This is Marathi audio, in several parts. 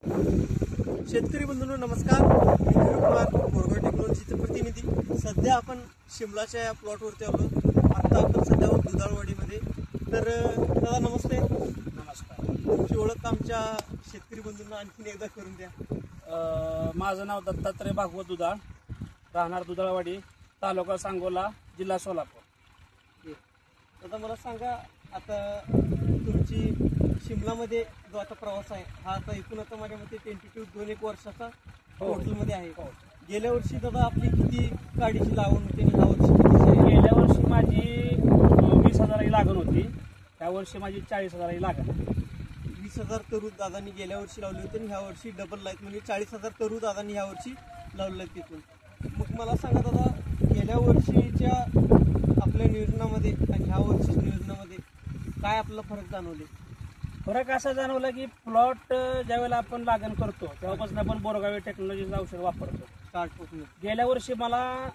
शेतकरी बंधूंनो नमस्कार. मी धीरूकुमार बोरगाव टेक्नॉलॉजीचे प्रतिनिधी. सध्या आपण शिमलाच्या या प्लॉटवरती आलो. आता आपण सध्या दुधाळवाडीमध्ये. तर दादा नमस्ते. नमस्कार. तुमची ओळख आमच्या शेतकरी बंधूंना आणखीन एकदा करून द्या. माझं नाव दत्तात्रय भागवत दुधाळ, राहणार दुधाळवाडी, तालुका सांगोला, जिल्हा सोलापूर. दादा मला सांगा, आता तुमची शिमलामध्ये जो आता प्रवास आहे हा आता एकूण आता माझ्या मते टेंटेटिव्ह 2-1 वर्षाचा टोटलमध्ये आहे. गेल्या वर्षी दादा आपली किती गाडीची लागवड होती आणि ह्या वर्षी किती आहे? गेल्या वर्षी माझी 20,000 लागण होती, त्या वर्षी माझी 40,000 लागण. 20,000 तरू दादांनी गेल्या वर्षी लावली होती आणि ह्या वर्षी डबल लाईत म्हणजे 40,000 तरू दादांनी ह्या वर्षी लावले आहेत तिथून. मग मला सांगा दादा, गेल्या वर्षीच्या आपल्या नियोजनामध्ये आणि ह्या वर्षी नियोजनामध्ये काय आपल्याला फरक जाणवले? फरक असा जाणवला की प्लॉट ज्यावेळेला आपण लागण करतो तेव्हापासून आपण बोरगावी टेक्नॉलॉजीचं औषध वापरतो. स्टार्टपासून गेल्या वर्षी मला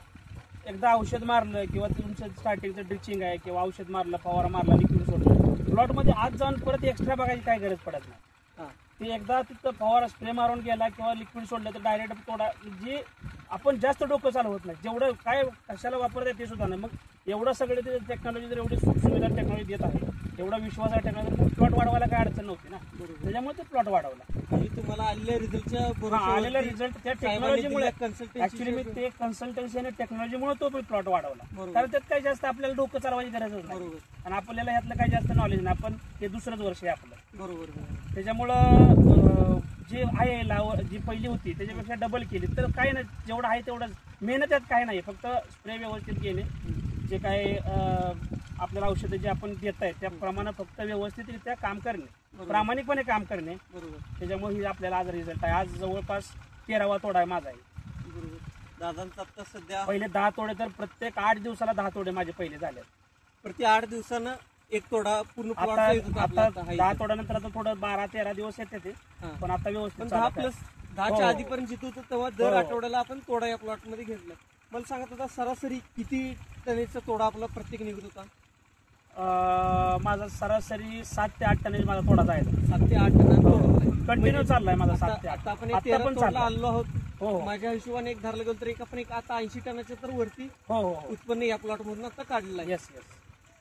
एकदा औषध मारलं किंवा तुमचं स्टार्टिंगचं ड्रिचिंग आहे किंवा औषध मारलं, फवारा मारला, लिक्विड सोडलं, प्लॉटमध्ये आज जाऊन परत एक्स्ट्रा बघायची काय गरज पडत नाही. ते एकदा तिथं फवारा स्प्रे मारून गेला किंवा लिक्विड सोडलं तर डायरेक्ट थोडा जे आपण जास्त डोकं चालवत नाही, जेवढं काय कशाला वापरतात ते सुद्धा नाही. मग एवढं सगळे ते टेक्नॉलॉजी जर एवढी सुविधा टेक्नॉलॉजी देत आहे, एवढा विश्वास आहे टेक्नॉलॉजी, प्लॉट वाढवायला काय अडचण नव्हती ना. त्याच्यामुळे ते प्लॉट वाढवला आणि तुम्हाला आलेल्या रिझल्टच्या आलेला रिझल्ट त्या टेक्नॉलॉजीमुळे. ऍक्च्युली मी कन्सल्टन्सी ते कन्सल्टन्सी आणि टेक्नॉलॉजीमुळे तो प्लॉट वाढवला. कारण त्यात काही जास्त आपल्याला डोकं चालवायची गरजच नाही आणि आपल्याला ह्यातलं काही जास्त नॉलेज नाही. आपण ते दुसरंच वर्ष आहे आपलं. बरोबर. त्याच्यामुळं जे आहे जी पहिली होती त्याच्यापेक्षा डबल केली तर काही नाही, जेवढं आहे तेवढंच. मेहनत त्यात काही नाही, फक्त स्प्रे व्यवस्थित घेणे, जे काय आपल्याला औषधं जे आपण देत आहे त्याप्रमाणे फक्त व्यवस्थितरित्या काम करणे, प्रामाणिकपणे काम करणे. बरोबर. त्याच्यामुळे ही आपल्याला आज रिझल्ट आहे. आज जवळपास 13वा तोडा आहे माझा आहे. बरोबर. दादांचा आता सध्या पहिले 10 तोडे, तर प्रत्येक 8 दिवसाला 10 तोडे माझे पहिले झाले. प्रति 8 दिवसानं एक तोडा पूर्ण प्लॉट आता 10 तोड्यानंतर आता थोडं 12-13 दिवस येते ते, पण आता व्यवस्थित 10+10च्या आधीपर्यंत जिथं होतं तेव्हा दर आठवड्याला आपण तोडा या प्लॉट मध्ये घेतला. मला सांगत होता सरासरी किती टनेचा तोडा आपला प्रत्येक निघत होता? माझा सरासरी 7 ते 8 टनेज माझा तोडा जायचा. 7 ते 8 टन कंटिन्यू चाललाय माझा 7 ते 8. आता आपण 13 तोडला आलो आहोत. हो. माझ्या हिशोबाने एक धरलं गेलं तर एक आपण आता 80 टनाच्या तर वरती हो उत्पन्न या प्लॉट मधून आता काढलेलं आहे. येस.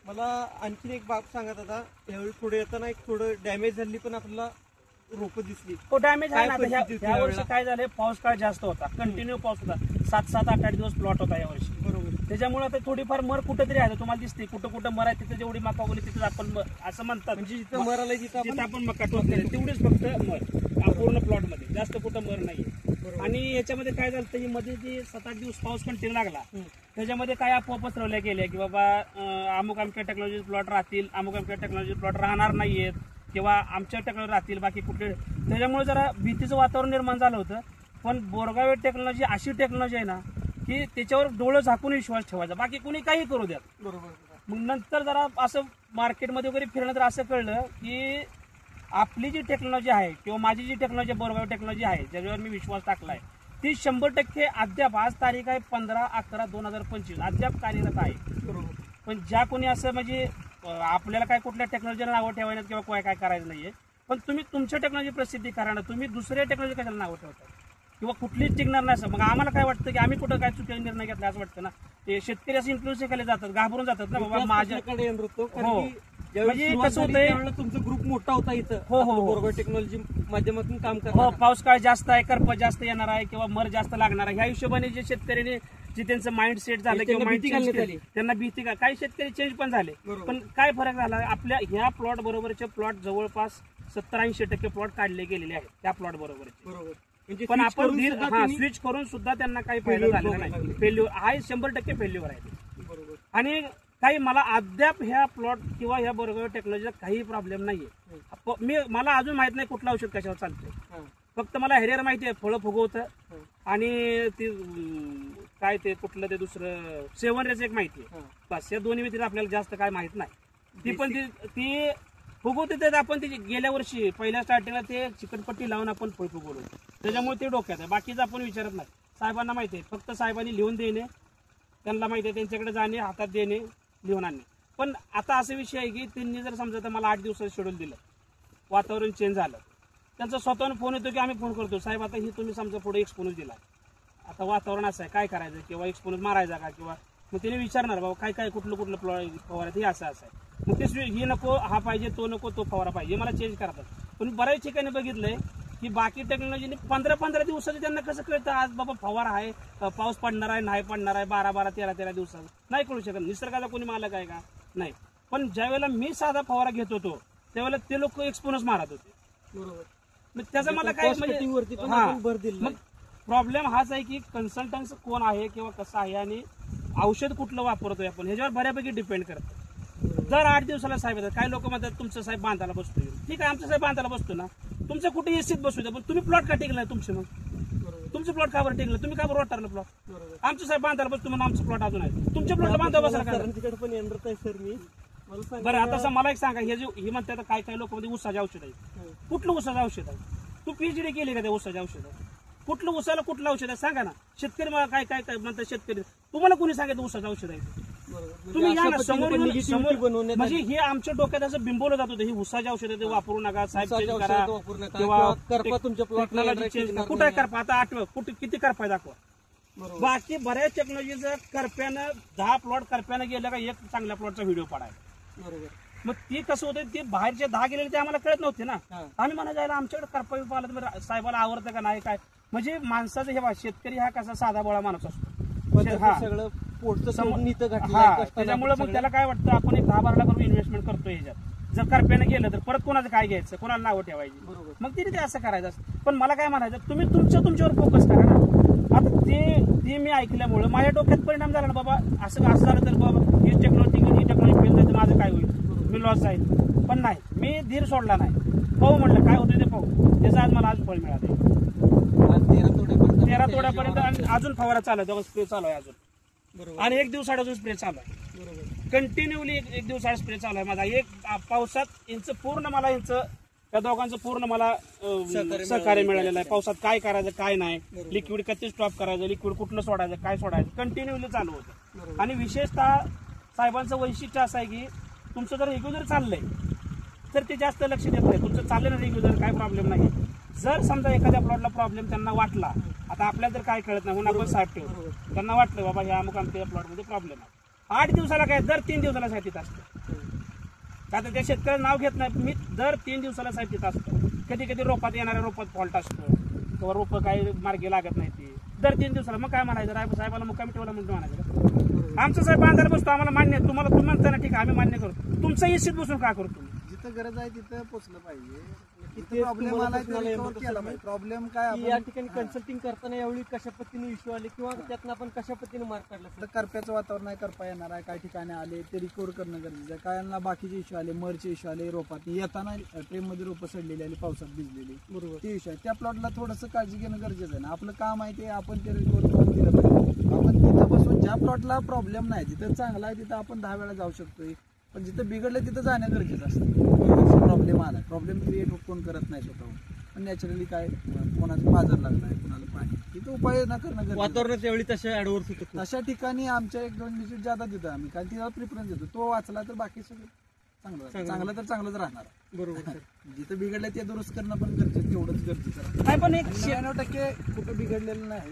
मला आणखीन एक बाब सांगत आता, यावेळी पुढे येताना एक थोडं डॅमेज झाली पण आपल्याला रोपं दिसली. हो, डॅमेज आहे ना. ह्या वर्षी काय झालंय, पाऊस काळ जास्त होता, कंटिन्यू पाऊस होता, 7-7, 8-8 दिवस प्लॉट होता या वर्षी. बरोबर. त्याच्यामुळे आता थोडीफार मर कुठेतरी आहे, तुम्हाला दिसते कुठं मर आहे, तिथे जेवढी मका उगली तिथे आपण असं म्हणतात, म्हणजे जिथं मर आलंय जिथं आपण मका टोकले तेवढीच फक्त मर पूर्ण प्लॉट मध्ये, जास्त कुठं मर नाहीये. आणि याच्यामध्ये काय झालं, ही मध्ये जी 7-8 दिवस पाऊस कंटिन्यू लागला त्याच्यामध्ये काय अफवा पसरवल्या गेल्या की बाबा अमुक आमच्या टेक्नॉलॉजी प्लॉट राहतील, अमुक आमच्या टेक्नॉलॉजी प्लॉट राहणार नाहीयेत किंवा आमच्या टेक्नॉलॉजी राहतील बाकी कुठले. त्याच्यामुळे जरा भीतीचं वातावरण निर्माण झालं होतं. पण बोरगाव टेक्नॉलॉजी अशी टेक्नॉलॉजी आहे ना की त्याच्यावर डोळं झाकून विश्वास ठेवायचा, बाकी कुणी काही करू द्या. बरोबर. मग नंतर जरा असं मार्केटमध्ये वगैरे फिरणं तर असं कळलं की आपली जी टेक्नॉलॉजी आहे किंवा माझी जी टेक्नॉलॉजी बोरगाव टेक्नॉलॉजी आहे ज्याच्यावर मी विश्वास टाकलाय ती 100% अद्याप, आज तारीख आहे 15/11/2025, अद्याप कार्यरत आहे. बरोबर. पण ज्या कोणी असं म्हणजे आपल्याला काय कुठल्या टेक्नॉलॉजीला नावं ठेवायचं किंवा काय करायचं नाहीये, पण तुम्ही तुमच्या टेक्नॉलॉजी प्रसिद्धी करा ना, तुम्ही दुसऱ्या टेक्नॉलॉजी कशाला नावं ठेवता किंवा कुठलीच टिकणार नाही. मग आम्हाला काय वाटतं की आम्ही कुठं काय चुकीचा निर्णय घेतला असं वाटतं ना. ते शेतकरी असं इन्फ्लुएन्स केले जातात, घाबरून जातात ना बाबा माझ्याकडे. म्हणजे कसं होतंय, तुमचा ग्रुप मोठा होता इथं. हो बोरगाव टेक्नॉलॉजी माध्यमातून काम करतो. हो, पाऊस काळ जास्त आहे, करप जास्त येणार आहे किंवा मर जास्त लागणार आहे, ह्या हिशोबाने जे शेतकऱ्यांनी जे त्यांचं माइंड सेट झालं किंवा माइंड चेंज केली, त्यांना भीती का, काही शेतकरी चेंज पण झाले. पण काय फरक झाला, आपल्या ह्या प्लॉट बरोबरचे प्लॉट जवळपास 70-80% प्लॉट काढले गेलेले आहेत त्या प्लॉट बरोबरचे. म्हणजे पण आपण स्विच करून सुद्धा त्यांना काही फायदा झालेला नाही. फेल्युअर आहे, 100% फेल्युअर आहे. बरोबर. आणि काही मला अद्याप ह्या प्लॉट किंवा ह्या बोरगाव टेक्नॉलॉजीचा काही प्रॉब्लेम नाहीये. मला अजून माहित नाही कुठलं औषध कशावर चालतंय, फक्त मला हेरियर माहिती आहे, फळं फुगवतं आणि ती काय ते कुठलं ते दुसरं 7 रेच एक माहिती आहे, बस. या दोन्ही व्यतिरिक्त आपल्याला जास्त काय माहित नाही. ती पण ती फुगवते तर आपण ती गेल्या वर्षी पहिल्या स्टार्टिंगला ते चिकटपट्टी लावून आपण फळ फुगवलो, त्याच्यामुळे ते डोक्यात आहे. बाकीचं आपण विचारत नाही. साहेबांना माहिती आहे, फक्त साहेबांनी लिहून देणे, त्यांना माहिती आहे, त्यांच्याकडे जाणे, हातात देणे, लिहून आणणे. पण आता असा विषय आहे की त्यांनी जर समजा मला 8 दिवसाचं शेड्यूल दिलं, वातावरण चेंज झालं त्यांचा स्वतःहून फोन येतो की आम्ही फोन करतो, साहेब आता ही तुम्ही समजा पुढे एक्सपोनस दिला, आता वातावरण असं आहे काय करायचं, किंवा एक्सपोनस मारायचा का, किंवा मग त्याने विचारणार बाबा काय काय कुठलं कुठलं फवारा हे असं आहे, मग ते ही नको हा पाहिजे तो नको तो फवारा पाहिजे मला चेंज करतात. पण बऱ्याच ठिकाणी बघितलंय की बाकी टेक्नॉलॉजीने 15-15 दिवसाचं त्यांना कसं कळतं आज बाबा फवारा आहे, पाऊस पडणार आहे नाही पडणार आहे, 12-12 13-13 दिवसात नाही कळू शकत. निसर्गाचा कोणी मालक आहे का, नाही. पण ज्या वेळेला मी साधा फवारा घेत होतो त्यावेळेला ते लोक एक्सपोनस मारत होते. बरोबर. मग त्याचा मला काय वरती पण हा. आपण भर दिला. मग प्रॉब्लेम हाच आहे की कन्सल्टन्स कोण आहे किंवा कसं आहे आणि औषध कुठलं वापरतोय आपण ह्याच्यावर बऱ्यापैकी डिपेंड करतं. दर 8 दिवसाला साहेब येतात. काही लोक म्हणतात तुमचं साहेब बांधायला बसतोय, ठीक आहे आमचा साहेब बांधायला बसतो ना, तुमचं कुठे एसीत बसू द्या, पण तुम्ही प्लॉट का टिकलाय तुमचे, मग तुमचं प्लॉट का बरं टिकलं, तुम्ही का बरं वाटणार प्लॉट, आमचं साहेब बांधायला बसतो म्हणून आमचं प्लॉट अजून आहे, तुमच्या प्लॉटला बांधावं बसायला काय. सरांकडे पण येणार आहे सर मी. बरं आता मला एक सांगा, हे जे हे म्हणतात काय काय लोक मध्ये ऊसाचे औषध आहे, कुठलं ऊसाचं औषध आहे, तू पीएचडी केली का त्या ऊसाचे औषध आहे, कुठलं ऊसाला कुठलं औषध आहे सांगा ना. शेतकरी मला काय काय काय म्हणतात, शेतकरी तुम्हाला कोणी सांगितलं ऊसाचं औषध आहे, तुम्ही या ना समोर म्हणजे हे आमच्या डोक्यात असं बिंबवलं जात होतं, ही ऊसाचे औषध आहे ते वापरू नका साहेब, चेंज करा किंवा टेक्नॉलॉजी चेंज करा. कुठे करपा आता आठवं कुठे किती करपाय दाखवा. बाकी बऱ्याच टेक्नॉलॉजीचं करप्यानं 10 प्लॉट करप्यानं गेलं का एक चांगल्या प्लॉटचा व्हिडिओ पडायला. मग ते कसं होतं, ते बाहेरचे 10 गेलेले ते आम्हाला कळत नव्हते ना. आम्ही म्हणा जायला आमच्याकडे करपा विपा आला तर साहेबाला आवडतं का नाही काय, म्हणजे माणसाचं हे शेतकरी हा कसा साधा बोळा माणूस असतो, सगळं त्याच्यामुळे मग त्याला काय वाटतं आपण एक 10-12 लाख रुपये इन्व्हेस्टमेंट करतोय ह्याच्यात, जर करप्यानं गेलं तर परत कोणाचं काय घ्यायचं, कोणाला नावं ठेवायची, मग तिने ते असं करायचं असतं. पण मला काय म्हणायचं, तुम्ही तुमच्यावर फोकस करा ना. आता ते मी ऐकल्यामुळे माझ्या डोक्यात परिणाम झाला ना, बाबा असं झालं तर बाबा ही टेक्नॉलॉजी फेल तर माझं काय होईल, मी लॉस जाईल. पण नाही, मी धीर सोडला नाही, पाहू म्हटलं काय होतं ते पाहू. त्याचं आज मला आज फळ मिळालं 13 तोड्यापर्यंत, आणि अजून फवारा चालू आहे, स्प्रे चालू आहे अजून, आणि 1 दिवसाआड अजून स्प्रे चालू आहे कंटिन्युअली, एक दिवसाआड स्प्रे चालू आहे माझा. एक पावसात यांचं पूर्ण मला त्या दोघांचं पूर्ण मला सहकार्य मिळालेलं आहे. पावसात काय करायचं काय नाही, लिक्विड किती स्टॉप करायचं, लिक्विड कुठलं सोडायचं काय सोडायचं, कंटिन्युअली चालू होतं. आणि विशेषतः साहेबांचं वैशिष्ट्य असं आहे की तुमचं जर रेग्युलर चाललंय तर ते जास्त लक्ष देत नाही, तुमचं चाललं ना रेग्युलर काय प्रॉब्लेम नाही. जर समजा एखाद्या प्लॉटला प्रॉब्लेम त्यांना वाटला, आता आपल्याला तर काय कळत नाही म्हणून आपण साहेब ठेवतो, त्यांना वाटलं बाबा ह्या अमुक आमच्या प्लॉटमध्ये प्रॉब्लेम आहे, 8 दिवसाला काय दर 3 दिवसाला साहेब तिथं असतं. आता त्या शेतकऱ्याचं नाव घेत नाही, मी दर 3 दिवसाला साहेब तिथं असतो. कधी कधी रोपात येणाऱ्या रोपात फॉल्ट असतो किंवा रोपं काही मार्गी लागत नाही, ते दर 3 दिवसाला. मग काय म्हणायचं, साहेबाला मुक्कामी ठेवला म्हणतो म्हणायचं, आमचं साहेब बांधायला बसतो आम्हाला मान्य आहे, तुम्हाला तुम्ही म्हणता ना ठीक आहे आम्ही मान्य करतो, तुमचं इश्चित बसून काय करतो, जिथं गरज आहे तिथं पोचलं पाहिजे. प्रॉब्लेम आला प्रॉब्लेम काय या ठिकाणी कन्सल्टिंग करताना यावेळी कशा पद्धतीने इश्यू आले किंवा त्यातनं आपण कशा पद्धतीने मार्क काढला, तर करप्याचं वातावरण आहे, करपा येणार आहे, काही ठिकाणी आले ते रिकव्हर करणं गरजेचं आहे. कायांना बाकीचे इश्यू आले, मरचे इश्यू आले, रोपात येताना ट्रेनमध्ये रोपं सडलेली आली, पावसात भिजलेली, बरोबर ते इश्यू आहे. त्या प्लॉटला थोडंसं काळजी घेणं गरजेचं आहे ना. आपलं काम आहे ते आपण ते रिकव्हर करून दिलं पाहिजे. आपण तिथं बसून ज्या प्लॉटला प्रॉब्लेम नाही, जिथं चांगला आहे तिथं आपण 10 वेळा जाऊ शकतोय, पण जिथं बिघडलं तिथं जाणं गरजेचं असतं. प्रॉब्लेम आला, प्रॉब्लेम क्रिएट कोण करत नाही स्वतःहून, पण नॅचरली काय कोणाचं बाजार लागलाय, कोणाला पाणी, तिथं उपाययोजना करणं गरजेचं. वातावरणात त्यावेळी तशा ऍडव्हर्स होतं, अशा ठिकाणी आमच्या 1-2 विजिट ज्यादा देतो आम्ही, कारण तिला प्रिफरन्स देतो. तो वाचला तर बाकी सगळं चांगलं तर चांगलंच राहणार. बरोबर. जिथं बिघडलं ते दुरुस्त करणं पण गरजेचं, तेवढंच गरजेचं नाही. पण एक 99% कुठं बिघडलेलं नाही,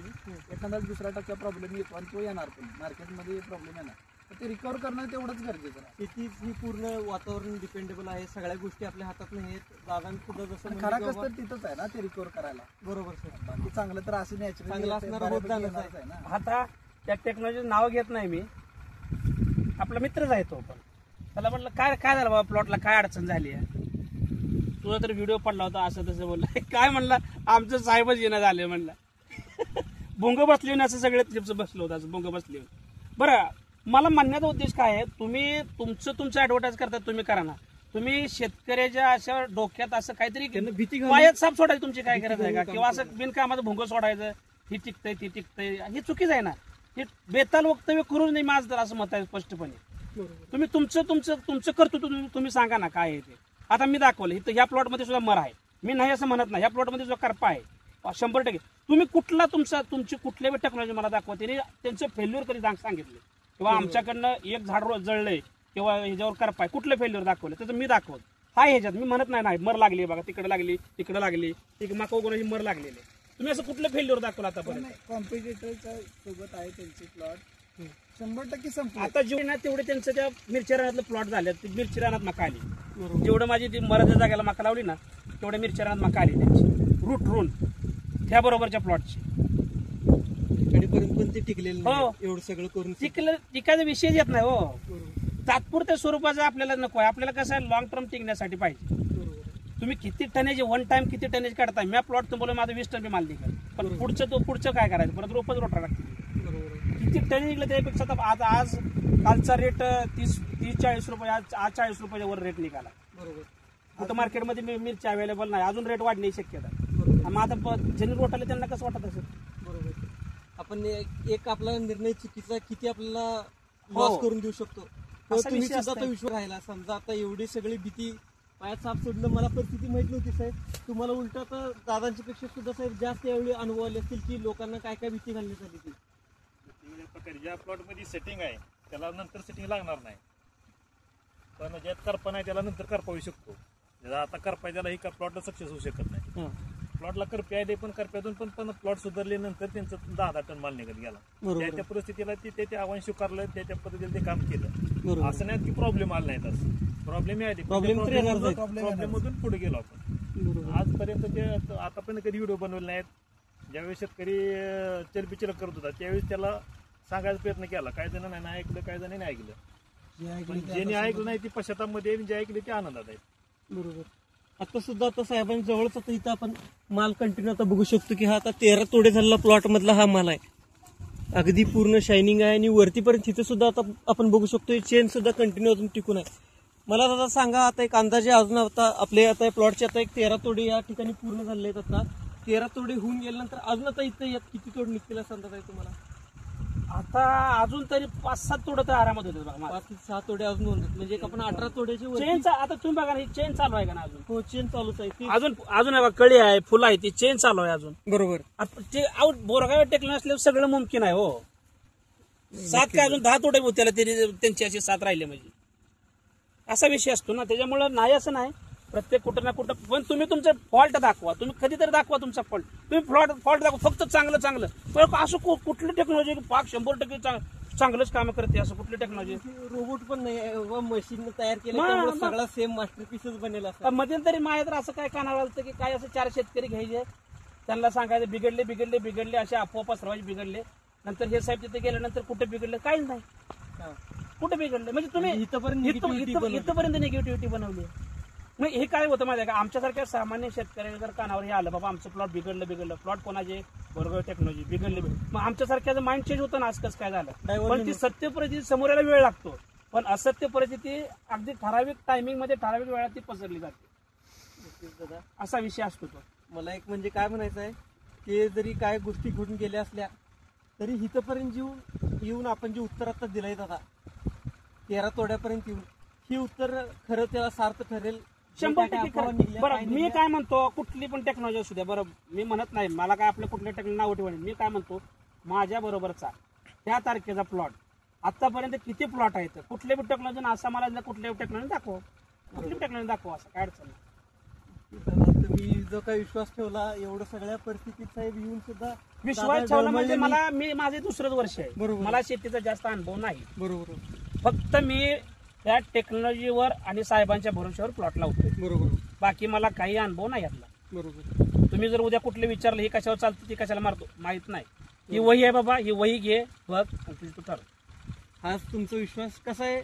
एखादा 2% प्रॉब्लेम येतो आणि तो येणार, पण मार्केटमध्ये प्रॉब्लेम येणार, ते रिकव्हर करणं तेवढंच गरजेचं आहे. ही पूर्ण वातावरण डिपेंडेबल आहे, सगळ्या गोष्टी आपल्या हातात नाही आहेत. दादांनी सुद्धा जसं खरा कसं तर तिथंच आहे ना ते रिकव्हर करायला. बरोबर सर. बाकी चांगलं तर असं नॅचरल चांगलं असणार होत जाणंच आहे ना. आता त्या टेक्नॉलॉजीचं नाव घेत नाही मी, आपला मित्रच आहे तो, पण त्याला म्हटलं काय काय झालं बाबा प्लॉटला काय अडचण झाली आहे, तुझा तर व्हिडिओ पडला होता असं तसं बोलला. काय म्हणला, आमचं साहेबच येणं झाले म्हणलं, भोंग बसली असं सगळे चिप्स बसलं होतं, असं भोंग बसली. बरं मला म्हणण्याचा उद्देश काय आहे, तुम्ही तुमचं ऍडव्हर्टाईज करता, तुम्ही करा ना. तुम्ही शेतकऱ्याच्या अशा डोक्यात असं काहीतरी भीती पायात साप सोडायची तुमची काय गरज आहे का, किंवा असं बिनकामाचं भोंग सोडायचं, ही टिकतंय ती टिकतंय, हे चुकीच आहे ना. हे बेताल वक्तव्य करून नाही, माझं तर असं मत आहे स्पष्टपणे. तुम्ही तुमचं करतो तुम्ही सांगा ना काय आहे ते. आता मी दाखवलं इथं ह्या प्लॉटमध्ये सुद्धा मर आहे, मी नाही असं म्हणत नाही, ह्या प्लॉटमध्ये सुद्धा करपा आहे 100%. तुम्ही तुमची कुठल्याही टेक्नॉलॉजी मला दाखवा, त्यांचं फेल्युअर कधी सांगितलं किंवा आमच्याकडनं एक झाड जळलंय किंवा ह्याच्यावर करपाय कुठलं फेल्युअर दाखवलं त्याचं मी दाखवतो. हा ह्याच्यात मी म्हणत नाही मर लागली बघा, तिकडे लागली तिकडे लागली, ती मका उगवण्याची मर लागलेली आहे. तुम्ही असं कुठलं फेल्युअर दाखवलं आतापर्यंत? कॉम्पिटिटरच्या सोबत आहे त्यांचे प्लॉट 100% संपले. आता जेवढे ना तेवढे त्यांचं त्या मिरची रानातलं प्लॉट झाले, मिरची रानात मका आली. जेवढं माझी ती मराठ्या जागेला मका लावली ना तेवढ्या मिरची रानात मका आली त्यांची रूट रोन त्या बरोबरच्या प्लॉटची. कधीपर्यंत पण ते टिकलेलं नाही. हो. एवढं सगळं करून टिकायचा विषय येत नाही हो. तात्पुरत्या स्वरूपाचं आपल्याला नको आहे, आपल्याला कसं आहे लॉंग टर्म टिकण्यासाठी पाहिजे. तुम्ही किती टनेज वन टाइम किती टनेज काढताय? मी प्लॉट तुम्हाला माझं 20 टन माल निघाल, पण पुढचं काय करायचं? परत रोपच रोटा लागते. किती टन निघलं त्यापेक्षा तर आज कालचा रेट 30-40 रुपये, आज 40 रुपयाच्या वर रेट निघाला. बरोबर. कुठं मार्केटमध्ये मिरची अवेलेबल नाही, अजून रेट वाढण्याची शक्यता आहे. मग आता ज्यांनी रोटाले त्यांना कसं वाटत असेल? बरोबर. आपण एक आपला निर्णय चुकीचा किती आपल्याला लॉस करून देऊ शकतो. तुम्ही सुद्धा तो विश्वास राहिला. समजा आता एवढी सगळी भीती पायात साप सोडलं, मला परिस्थिती माहित नव्हती साहेब. तुम्हाला उलट आता दादांच्या पेक्षा सुद्धा साहेब जास्त एवढे अनुभव आले असतील की लोकांना काय काय भीती घालण्यात आली ती. ज्या प्लॉट मध्ये सेटिंग आहे त्याला नंतर सेटिंग लागणार नाही, पण ज्यात करपा नाही त्याला नंतर करपा होऊ शकतो. आता करपाय त्याला ही प्लॉटला सक्सेस होऊ शकत नाही. प्लॉटला करपे आहे पण करप्यातून पण प्लॉट सुधारले नंतर त्यांचं 10 टन माल निघत गेला. त्या परिस्थितीला ते आव्हान स्वीकारलं, त्याच्या पद्धतीने ते काम केलं. असं नाही की प्रॉब्लेम आला नाही, तसं प्रॉब्लेम आहे. प्रॉब्लेम मधून पुढे गेलो आपण. आजपर्यंत ते आता पण कधी व्हिडिओ बनवले नाहीत. ज्यावेळेस शेतकरी चलबिचल करत होता त्यावेळेस त्याला सांगायचा प्रयत्न केला. काही जण नाही ऐकलं, काही जण नाही ऐकलं. पण ज्यांनी ऐकलं नाही ती पश्चातापमध्ये, जे ऐकले ते आनंदात आहेत. बरोबर. आता सुद्धा आता साहेबांच्या जवळच आता इथं आपण माल कंटिन्यू आता बघू शकतो की हा आता 13 तोडे झालेला प्लॉट मधला हा माल आहे. अगदी पूर्ण शायनिंग आहे आणि वरतीपर्यंत तिथे सुद्धा आता आपण बघू शकतो चेन सुद्धा कंटिन्यू अजून टिकून आहे. मला दादा सांगा, आता एक अंदाजे अजून आता आपले आता प्लॉटचे आता एक 13 तोडे या ठिकाणी पूर्ण झालेले आहेत. आता 13 तोडे होऊन गेल्यानंतर अजून आता इथं यात किती तोड निघतील असं अंदाज आहे तुम्हाला? आता अजून तरी 5-7 तोडे तर आरामात होते बघा. 5-6 तोडे अजून होतात, म्हणजे आपण 18 तोड्याची चेन. आता तुम्ही बघा ही चेन चालू आहे का ना अजून? हो, चेन चालूच आहे. अजून आहे कळी आहे, फुलं आहे, ती चेन चालू आहे अजून. बरोबर. ते बोरगाव टेक्नॉलॉजी असल्यावर सगळं मुमकिन आहे हो. 7 काय अजून 10 तोडे होते त्यांची अशी 7 राहिले म्हणजे असा विषय असतो ना. त्याच्यामुळे नाही असं नाही, प्रत्येक कुठं ना कुठं. पण तुम्ही तुमचं फॉल्ट दाखवा, तुम्ही कधीतरी दाखवा तुमचा फॉल्ट. तुम्ही फॉल्ट दाखवा फक्त चांगलं. पण असं कुठली टेक्नॉलॉजी 100% चांगलंच काम करते असं कुठली टेक्नॉलॉजी? रोबोट पण नाही, मशीन तयार केलं, सगळा सेम मास्टरपीसच बनेल असं. मध्यंतरी माझ्या तर असं काय कानावर आलं की काय असं 4 शेतकरी घ्यायचे, त्यांना सांगायचं बिघडले असे अफवा पसरवायचे, बिघडले. नंतर हे साहेब तिथे गेल्यानंतर कुठे बिघडलं? काहीच नाही. कुठे बिघडलं म्हणजे तुम्ही इथपर्यंत निगेटिव्हिटी बनवली. मग हे काय होतं माहिती आहे का? आमच्यासारख्या सामान्य शेतकऱ्याला जर कानावर हे आलं बाबा आमचं प्लॉट बिघडलं, प्लॉट कोणाचे? बोरगाव टेक्नॉलॉजी बिघडले, मग आमच्यासारख्याचं माइंड चेंज होतं ना. आज कसं काय झालं? पण ती सत्य परिस्थिती समोर यायला वेळ लागतो, पण असत्य परिस्थिती अगदी ठराविक टायमिंग मध्ये ठराविक वेळात ती पसरली जाते. असा विषय असतो तो. मला एक म्हणजे काय म्हणायचं आहे की जरी काय गोष्टी घडून गेल्या असल्या तरी इथंपर्यंत येऊन आपण जे उत्तर आता दिलंय दादा 13 तोड्यापर्यंत येऊन, ही उत्तर खरं त्याला सार्थ ठरेल 100%. बरं, मी काय म्हणतो, कुठली पण टेक्नॉलॉजी असू द्या, बरं मी म्हणत नाही मला काय आपल्या कुठल्या टेक्नॉलॉजी नाव ठेवणे. मी काय म्हणतो, माझ्या बरोबरचा त्या तारखेचा प्लॉट आतापर्यंत किती प्लॉट आहेत, कुठल्या बी टेक्नॉलॉजी असा मला कुठल्या टेक्नॉलॉजी दाखव, कुठली टेक्नॉलॉजी दाखव, असं काय अडचण नाही. तुम्ही जो काही विश्वास ठेवला एवढं सगळ्या परिस्थितीत साहेब येऊन सुद्धा विश्वास ठेवला म्हणजे मी माझे 2रंच वर्ष आहे. बरोबर. मला शेतीचा जास्त अनुभव नाही. बरोबर. फक्त मी त्या टेक्नॉलॉजीवर आणि साहेबांच्या भरोश्यावर प्लॉट लावतोय. बरोबर. बाकी मला काही अनुभव नाही यातला. बरोबर. तुम्ही जर उद्या कुठले विचारलं हे कशावर चालतं ती कशाला मारतो माहित नाही. ही वही आहे बाबा, ही वही घे बघ तुझी तू ठरव. हाच तुमचा विश्वास कसा आहे.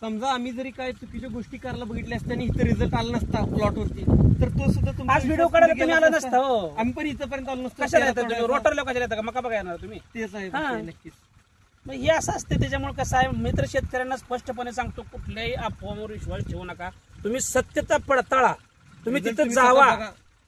समजा आम्ही जरी काय चुकीच्या गोष्टी करायला बघितल्या असत्या आणि इथं रिझल्ट आला नसता प्लॉटवरती, तर तो सुद्धा आज व्हिडिओ काढायला तुम्ही आला नसता. हो, आम्ही पण इथंपर्यंत आलो नसतो. कशाला येतात रोटरला, कशाला येतं का मका बघा येणार तुम्ही? तेच आहे. नक्कीच. मग हे असं असते. त्याच्यामुळे कसं आहे, मित्र शेतकऱ्यांना स्पष्टपणे सांगतो, कुठल्याही अफवावर विश्वास ठेवू नका. तुम्ही सत्यता पडताळा, तुम्ही तिथं जावा,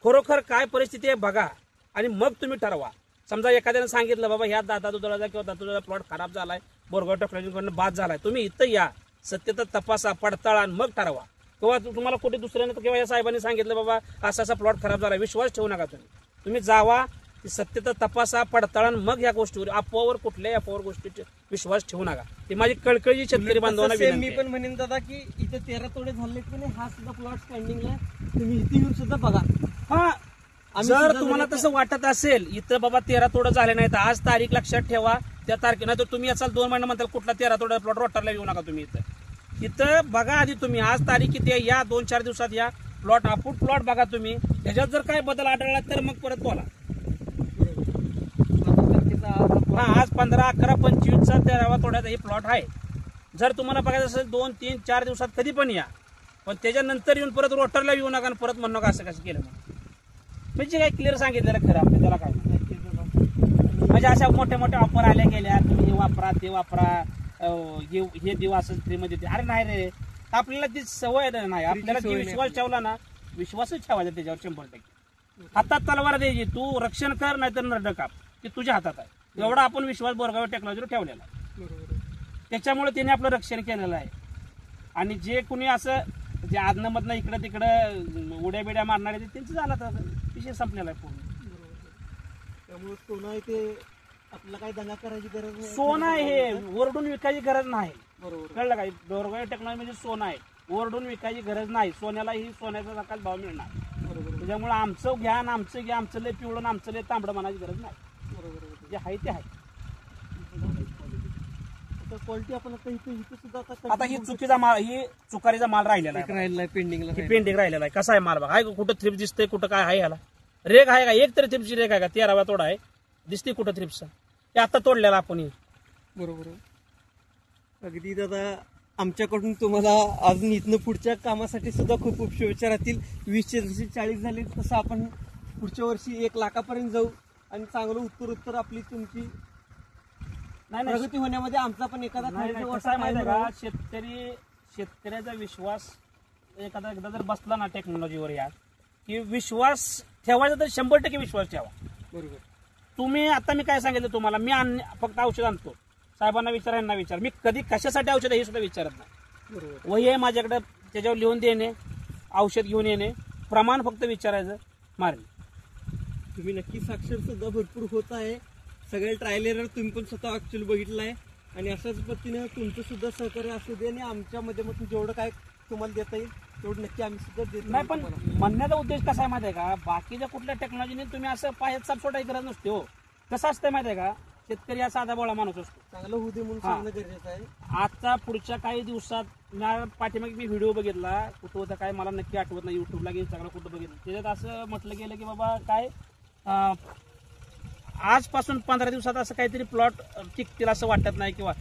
खरोखर काय परिस्थिती आहे बघा आणि मग तुम्ही ठरवा. समजा एखाद्याने सांगितलं बाबा ह्या दादा दुधाचा किंवा दादा प्लॉट खराब झालाय, बोरगाव टेक्नॉलॉजीकडून बाद झालाय, तुम्ही इथं या, सत्यता तपासा, पडताळा आणि मग ठरवा. किंवा तुम्हाला कुठे दुसऱ्याने किंवा या साहेबांनी सांगितलं बाबा असा प्लॉट खराब झाला, विश्वास ठेवू नका. तुम्ही जावा, ती सत्यता तपासा, पडताळा, मग ह्या गोष्टीवर अफवावर कुठल्याही अफवावर गोष्टीवर विश्वास ठेवू नका. ती माझी कळकळी शेतकरी बांधवांना तसं same विनंती मी आहे. पण म्हणेन दादा की इथे 13 तोडे झाले की नाही, हा सुद्धा प्लॉट स्टँडिंगला तुम्ही इथे येऊन सुद्धा बघा. हा आम्ही जर सुद्धा तुम्हाला जरी- तसं वाटत असेल इथं बाबा 13 तोडं झाले नाहीत, आज तारीख लक्षात ठेवा. त्या तारखेला तर तुम्ही असाल 2 महिने म्हणताल कुठला 13 तोडा प्लॉट रोटारला येऊ नका तुम्ही इथं बघा आधी तुम्ही. आज तारीख किती आहे, या 2-4 दिवसात या प्लॉट आपूट प्लॉट बघा तुम्ही. त्याच्यात जर काय बदल आढळला तर मग परत बोला. हा आज 15, 11, 25चा 13वा तोड्याचा हे प्लॉट आहे. जर तुम्हाला बघायचं असेल 2, 3, 4 दिवसात कधी पण या, पण त्याच्यानंतर येऊन परत रोटरला येऊ नका आणि परत म्हणू नका असं कसं केलं. म्हणजे काय क्लिअर सांगितलेलं खरं आपलं, त्याला काय म्हणजे अशा मोठ्या मोठ्या ऑफर आल्या गेल्या, तुम्ही हे वापरा ते वापरा, हे देऊ असं फ्रीमध्ये दे. अरे नाही रे, आपल्याला ती सवय नाही. आपल्याला ती विश्वास ठेवला ना, विश्वासच ठेवायचा त्याच्यावर 100%. हातात तलवार द्यायची, तू रक्षण कर नाही तर नरड काप, ते तुझ्या हातात आहे. एवढा आपण विश्वास बोरगाव टेक्नॉलॉजीवर ठेवलेला आहे. त्याच्यामुळे त्याने आपलं रक्षण केलेलं आहे. आणि जे कुणी असं जे आदनमधनं इकडं तिकडं उड्या बिड्या मारणारे त्यांचं झालं तर विषय संपलेला आहे पूर्ण. त्यामुळे सोनं आहे ते आपल्याला काही दंगा करायची गरज नाही. सोनं आहे हे, ओरडून विकायची गरज नाही. बरोबर. कळलं का? बोरगाव टेक्नॉलॉजी म्हणजे सोनं आहे, ओरडून विकायची गरज नाही. सोन्याला ही सोन्याचा नकाच भाव मिळणार. बरोबर. त्याच्यामुळे आमचं ज्ञान, आमचं घ्या, आमचं लय पिवळून आमचं लय तांबडं म्हणायची गरज नाही. बरोबर. जे आहे ते आहे. क्वालिटी आपण आता इथे सुद्धा आता ही चुकीचा माल, ही चुकारीचा माल राहिलेला आहे, राहिलेला पेंडिंगला. ही पेंटिंग राहिलेला आहे. कसा आहे माल बघा, आहे कुठं थ्रिप्स दिसतंय, कुठं काय आहे याला रेग आहे का? एक तरी थ्रिप्सची रेग आहे का? 13वा तोडा आहे, दिसते कुठं थ्रिप्स? हे आता तोडलेला आपण हे. बरोबर. अगदी दादा, आमच्याकडून तुम्हाला अजून इथनं पुढच्या कामासाठी सुद्धा खूप खूप शुभेच्छा राहतील. 20चे जसे 40 झाले तसं आपण पुढच्या वर्षी 1 लाखापर्यंत जाऊ आणि चांगलं उत्तर आपली तुमची नाही प्रगती होण्यामध्ये आमचा पण एखादा नाही, खायचा कसं आहे माहिती आहे वाटा का? शेतकऱ्याचा विश्वास एकदा जर बसला ना टेक्नॉलॉजीवर या, की विश्वास ठेवायचा तर 100% विश्वास ठेवा. बरोबर. तुम्ही आता मी काय सांगितलं तुम्हाला, मी फक्त औषध आणतो, साहेबांना विचार, यांना विचार, मी कधी कशासाठी औषध आहे हे सुद्धा विचारत नाही. बरोबर. वही आहे माझ्याकडे, त्याच्यावर लिहून देणे, औषध घेऊन येणे, प्रमाण फक्त विचारायचं, मारणे. तुम्ही नक्की साक्षर सुद्धा भरपूर होत आहे. सगळे ट्रायल एरर तुम्ही पण स्वतः ऍक्च्युअली बघितलं आहे आणि अशाच पद्धतीनं तुमचं सुद्धा सहकार्य असू दे आणि आमच्या माध्यमातून जेवढं काय तुम्हाला देता येईल तेवढं नक्की आम्ही सुद्धा देत नाही. पण म्हणण्याचा उद्देश कसा आहे माहिती आहे का? बाकीच्या कुठल्या टेक्नॉलॉजीने तुम्ही असं पायात सापसोटाई करत नसते हो. कसं असतं माहिती आहे का? शेतकरी हा साधा बोळा माणूस असतो. चांगलं होऊ दे म्हणून हा. सांगणं गरजेचं आहे. आता पुढच्या काही दिवसात पाठीमागे मी व्हिडिओ बघितला, कुठं होता काय मला नक्की आठवत नाही, युट्यूबला इंस्टाग्राम कुठं बघितलं, त्याच्यात असं म्हटलं गेलं की बाबा काय आजपासून 15 दिवसात असं काहीतरी प्लॉट टिकतील असं वाटत नाही, किंवा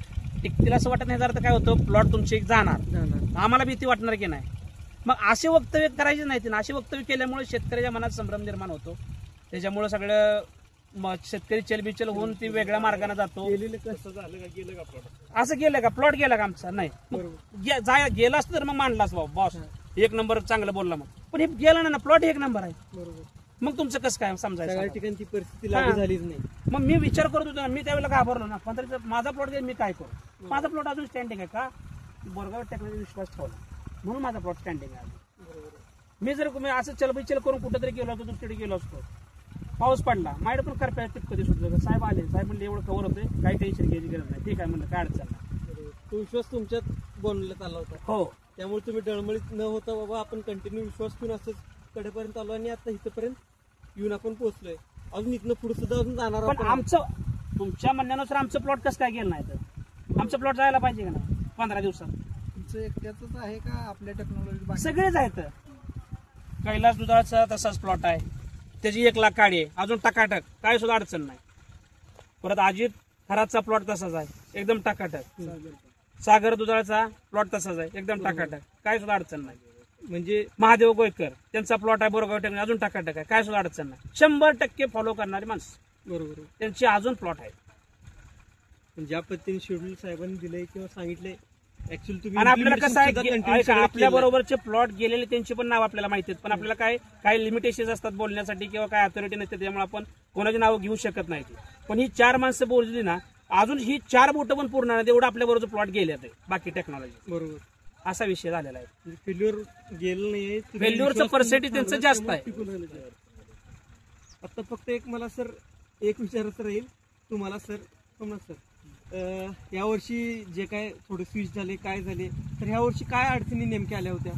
टिकतील असं वाटत नाही जर काय होतं, प्लॉट तुमचे जाणार, आम्हाला भीती वाटणार की नाही. मग असे वक्तव्य करायचे नाहीत ना. असे वक्तव्य केल्यामुळे शेतकऱ्याच्या मनात संभ्रम निर्माण होतो. त्याच्यामुळे सगळं शेतकरी चलबिचल होऊन ती वेगळ्या मार्गाने जातो. कसं झालं का, गेलं का प्लॉट? असं गेलं का? प्लॉट गेला का आमचा? नाही. गेला असतं तर मग मांडलाच बॉस 1 नंबर चांगलं बोलला, मग पण हे गेला ना, प्लॉट 1 नंबर आहे. बरोबर. मग तुमचं कसं काय समजायचं? सगळ्या ठिकाणी ती परिस्थिती लागू झालीच नाही. मग मी विचार करत होतो ना, मी त्यावेळेला घाबरलो ना, 15 माझा प्लॉट मी काय करू? माझा प्लॉट अजून स्टँडिंग आहे का? बोरगाव टेक्नॉलॉजी विश्वास ठेवला म्हणून माझा प्लॉट स्टँडिंग आहे. मी जर असं चलबिचल करून कुठेतरी गेलो असतो, दुसरीकडे गेलो असतो, पाऊस पडला, माझ्याकडे पण करप्या कधी सुटलं. साहेब आले, साहेब म्हणले एवढं कव्हर होते, काही टेन्शन घ्यायची गरज नाही. ठीक आहे म्हणलं, काय अडचण नाही. तो विश्वास तुमच्यात बनवण्यात आला होता. हो. त्यामुळे तुम्ही डळमळीत न होता बाबा आपण कंटिन्यू विश्वास ठेवून असंच कडेपर्यंत आलो आणि आता इथपर्यंत येऊन आपण पोहोचलोय. अजून इथनं पुढे सुद्धा अजून जाणार पण आमचं तुमच्या म्हणण्यानुसार आमचं प्लॉट कसं काय गेलं नाही तर? आमचं प्लॉट जायला पाहिजे का नाही 15 दिवसात? तुमचं एकट्याच आहे का आपल्या टेक्नॉलॉजी? सगळेच आहेत. कैलास दुधाळाचा तसाच प्लॉट आहे, त्याची 1 लाख काढी आहे, अजून टकाटक, काय सुद्धा अडचण नाही. परत अजित खरातचा प्लॉट तसाच आहे, एकदम टकाटक. सागर दुधाळाचा प्लॉट तसाच आहे, एकदम टकाटक, काय सुद्धा अडचण नाही. म्हणजे महादेव गोयकर त्यांचा प्लॉट आहे बोरगाव टेक्नॉलॉजी, अजून टकाटक आहे, काय सुद्धा अडचण नाही. 100% फॉलो करणारी माणसं बरोबर. त्यांची अजून प्लॉट आहे. ज्या पद्धतीने शेड्यूल साहेबांनी दिलंय किंवा सांगितलंय ऍक्च्युअली तुम्ही आणि आपल्याला कसं आहे, implementation आपल्या बरोबरचे प्लॉट गेलेले त्यांची पण नाव आपल्याला माहिती आहेत, पण आपल्याला काही लिमिटेशन असतात बोलण्यासाठी किंवा काय अथॉरिटी नसते, त्यामुळे आपण कोणाची नावं घेऊ शकत नाही. पण ही 4 माणसं बोलली ना, अजून ही 4 बोटं पण पूर्ण नाही तेवढं आपल्या बरोबर प्लॉट गेले आहेत बाकी टेक्नॉलॉजी. बरोबर. असा विषय झालेला आहे. फेल्युअर गेलं नाही, फेल्युअरचं पर्सेंटेज त्यांचं जास्त आहे. आता फक्त एक मला सर एक विचारायचं राहील तुम्हाला सर, सोमनाथ सर, यावर्षी जे काय थोडे स्विच झाले काय झाले तर ह्या वर्षी काय अडचणी नेमक्या आल्या होत्या?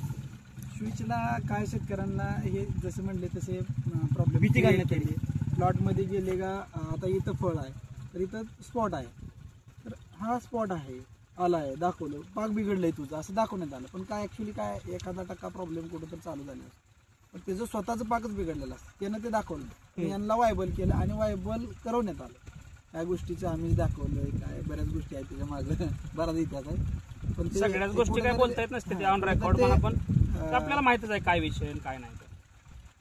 स्विचला काय शेतकऱ्यांना हे जसं म्हणले तसे प्रॉब्लेम भीती घालण्यात आली. प्लॉटमध्ये गेले का आता इथं फळ आहे तर इथं स्पॉट आहे, तर हा स्पॉट आहे आला आहे दाखवलं, पाक बिघडलंय तुझं असं दाखवण्यात आलं, पण काय ॲक्च्युली काय 1% प्रॉब्लेम कुठं तर चालू झाले पण त्याचं स्वतःचं पाकच बिघडलेलं असतं, त्यानं ते दाखवलं, यांना वायबल केलं आणि वायबल करवण्यात आलं. काय गोष्टीचं आम्हीच दाखवलंय, काय बऱ्याच गोष्टी आहेत त्याच्या मागे बराच इतिहास आहे, पण सगळ्याच गोष्टी काय बोलता येत नसते ते ऑन रेकॉर्ड, पण आपण आपल्याला माहितच आहे काय विषय आणि काय नाही.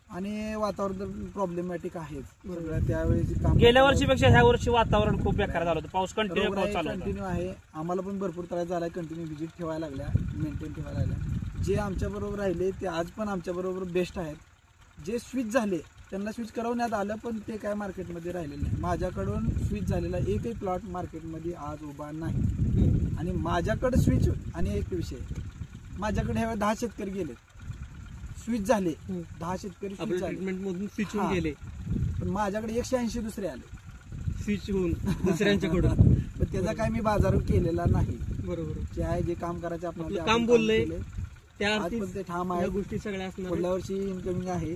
आणि वातावरण प्रॉब्लेमॅटिक आहेच सगळ्या त्यावेळेची काम. गेल्या वर्षीपेक्षा ह्या वर्षी वातावरण खूप बेकार झालं होतं, पाऊस कंटिन्यू पाऊस चालू होता. कंटिन्यू आहे, आम्हाला पण भरपूर त्रास झाला, कंटिन्यू व्हिजिट ठेवायला लागल्या, मेंटेन ठेवायला लागल्या. जे आमच्या बरोबर राहिले ते आज पण आमच्या बरोबर बेस्ट आहेत. जे स्विच झाले त्यांना स्विच करवण्यात आलं पण ते काय मार्केटमध्ये राहिलेलं नाही. माझ्याकडून स्विच झालेला एकही प्लॉट मार्केटमध्ये आज उभा नाही. आणि माझ्याकडे स्विच आणि एक विषय, माझ्याकडे ह्यावेळी 10 शेतकरी गेले स्विच झाले, 10 शेतकरी स्विच झाले ट्रीटमेंट मधून स्विच होऊन गेले, पण माझ्याकडे 180 दुसरे आले स्विच होऊन दुसऱ्यांच्याकडून. पण त्याचा काय मी बाजार केलेला नाही. बरोबर, जे आहे जे काम करायचे आपल्याला काम बोललंय त्या आज पण ते ठाम आहे. गोष्टी सगळ्या असणार. पुढल्या वर्षी इन्कमिंग आहे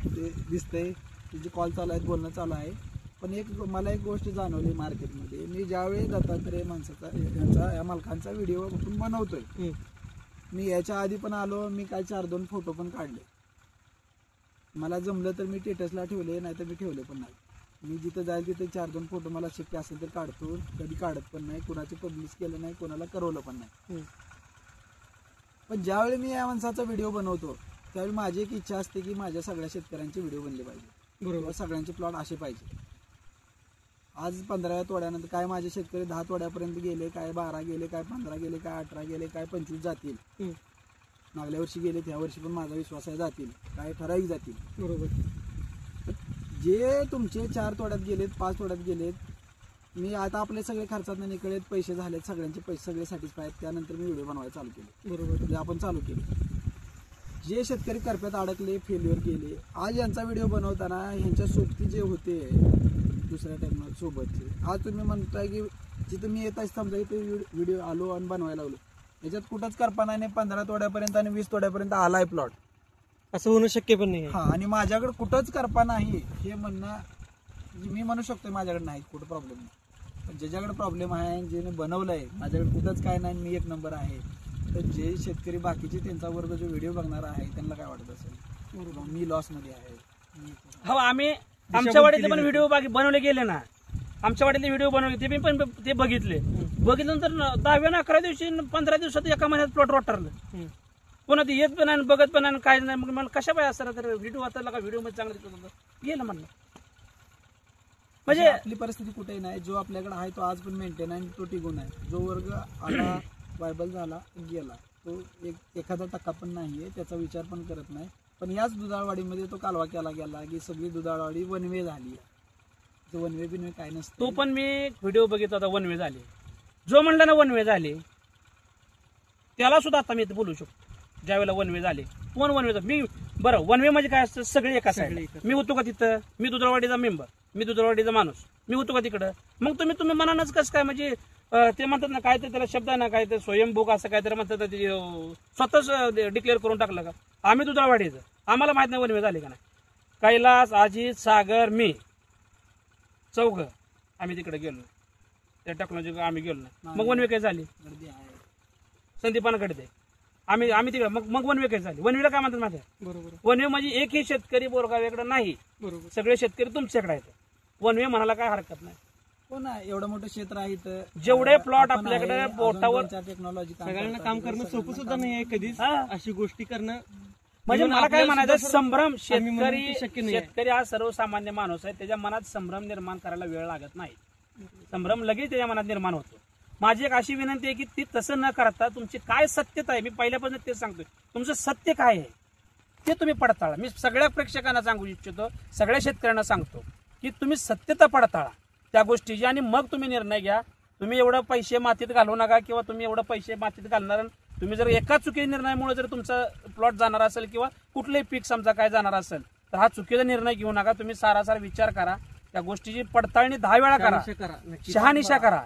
ते दिसतंय, तिचे कॉल चालू आहेत, बोलणं चालू आहे. पण मला एक गोष्ट जाणवली मार्केटमध्ये, मी ज्यावेळी दत्तात्रय माणसाचा या मालकांचा व्हिडिओ आपण बनवतोय, मी याच्या आधी पण आलो, मी काय 4-2 फोटो पण काढले, मला जमलं तर मी स्टेटसला ठेवले, नाही तर मी ठेवले पण नाही. मी जिथं जाईल तिथे 4-2 फोटो मला शक्य असेल तर काढतो, कधी काढत पण नाही, कुणाचे पब्लिश केलं नाही, कोणाला करवलं पण नाही. पण ज्यावेळी मी या माणसाचा व्हिडिओ बनवतो त्यावेळी माझी एक इच्छा असते की माझ्या सगळ्या शेतकऱ्यांचे व्हिडिओ बनले पाहिजे, बरोबर, सगळ्यांचे प्लॉट असे पाहिजे. आज 15 तोड्यानंतर काय माझे शेतकरी 10 तोड्यापर्यंत गेले, काय 12 गेले, काय 15 गेले, काय 18 गेले, काय 25 जातील, मागल्या वर्षी गेले, त्या वर्षी पण माझा विश्वास आहे जातील, काय ठराविक जातील, बरोबर. जे तुमचे 4 तोड्यात गेलेत, 5 तोड्यात गेलेत, मी आता आपले सगळे खर्चात निकळत पैसे झालेत, सगळ्यांचे पैसे सगळे सॅटिस्फाय आहेत, त्यानंतर मी व्हिडिओ बनवायला चालू केले, बरोबर, म्हणजे आपण चालू केले. जे शेतकरी करप्यात अडकले, फेल्युअर गेले, आज यांचा व्हिडिओ बनवताना ह्यांच्या सोबती जे होते दुसऱ्या टाइम सोबतचे, आज तुम्ही म्हणताय की जिथं मी येत आहे समजा इथे व्हिडिओ आलो आणि बनवायला लागलो, याच्यात कुठंच कल्पना नाही 15 तोड्यापर्यंत आणि 20 तोड्यापर्यंत आलाय प्लॉट, असं होणं शक्य पण नाही. हा, आणि माझ्याकडे कुठंच कल्पना नाही हे म्हणणं, मी म्हणू शकतो माझ्याकडे नाही कुठं प्रॉब्लेम नाही, पण ज्याच्याकडे प्रॉब्लेम आहे, ज्याने बनवलंय, माझ्याकडे कुठंच काय नाही, मी 1 नंबर आहे. तर जे शेतकरी बाकीचे त्यांचा वर्ग जो व्हिडिओ बघणार आहे त्यांना काय वाटत असेल, बरोबर, मी लॉसमध्ये आहे. हो, आम्ही आमच्या वाडीतले पण व्हिडिओ बनवले गेले ना, आमच्या वाडीतले व्हिडिओ बनवले ते पण ते बघितल्यानंतर 10व्या आणि 11व्या दिवशी 15 दिवसात एका महिन्यात प्लॉट वाटरलं, पुन्हा ते येत पण आणि बघत पण आणि काय नाही. मग मला कशा पाहिजे असं तर व्हिडिओ वाचायला का व्हिडिओ मध्ये चांगलं दिसत होतं, गेलं म्हणलं. म्हणजे आपली परिस्थिती कुठेही नाही, जो आपल्याकडे आहे तो आज पण मेंटेन आहे, तो टिकून आहे. जो वर्ग आला वायबल झाला गेला तो एखादा टक्का पण नाहीये, त्याचा विचार पण करत नाही. पण याच दुधाळवाडीमध्ये तो कालवा केला गेला की सगळी दुधाळवाडी वनवे झाली, वनवे बिनवे काय नसतं. तो पण मी व्हिडिओ बघितला होता, वनवे झाले, जो म्हणला ना वनवे झाले त्याला सुद्धा आता मी इथे बोलू शकतो. ज्यावेळेला वनवे झाले, कोण वनवे, मी बरं वनवे म्हणजे काय असतं, सगळे एका साईड, मी होतो का तिथं, मी दुधाळवाडीचा मेंबर, मी दुधाळवाडीचा माणूस, मी होतो का तिकडं, मग तुम्ही मनानच कसं काय, म्हणजे ते म्हणतात ना काय ते त्याला शब्द आहे ना, काय ते स्वयंभूक असं काहीतरी म्हणतात, स्वतःच डिक्लेअर करून टाकलं का आम्ही दुधाळवाडीचं, आम्हाला माहित नाही वनवे झाले का नाही. कैलास, अजित, सागर, मी 4 आम्ही तिकडे गेलो, त्या टेक्नॉलॉजी आम्ही गेलो नाही. मग वनवे काय झाली, संदीपानाकडे आम्ही तिकडे, मग वनवे काय झाली. वनवेला काय म्हणतात माहिती आहे, बरोबर, वनवे म्हणजे एकही शेतकरी बोरगावेकडे नाही, बरोबर, सगळे शेतकरी तुमच्याकडे आहेत. वनवे म्हणायला काय हरकत नाही. हो ना, एवढं मोठं क्षेत्र आहे इथं, जेवढे प्लॉट आपल्याकडे बोटावर, टेक्नॉलॉजी सगळ्यांना काम करणं सोपं सुद्धा नाही आहे कधीच, अशी गोष्टी करणं. म्हणजे मला काय म्हणायचं, संभ्रम, शक्य नाही. शेतकरी हा सर्वसामान्य माणूस आहे, त्याच्या मनात संभ्रम निर्माण करायला वेळ लागत नाही, संभ्रम लगेच त्याच्या मनात निर्माण होतो. माझी एक अशी विनंती आहे की ती तसं न करता तुमची काय सत्यता आहे, मी पहिल्यापासून तेच सांगतोय, तुमचं सत्य काय आहे ते तुम्ही पडताळा. मी सगळ्या प्रेक्षकांना सांगू इच्छितो, सगळ्या शेतकऱ्यांना सांगतो की तुम्ही सत्यता पडताळा त्या गोष्टीची आणि मग तुम्ही निर्णय घ्या. तुम्ही एवढं पैसे मातीत घालू नका, किंवा तुम्ही एवढं पैसे मातीत घालणार, तुम्ही जर एका चुकी निर्णयामुळे जर तुमचा प्लॉट जाणार असेल किंवा कुठलंही पीक समजा काय जाणार असेल तर हा चुकीचा निर्णय घेऊ नका. तुम्ही सारासार विचार करा, त्या गोष्टीची पडताळणी 10 वेळा करा, शहानिशा करा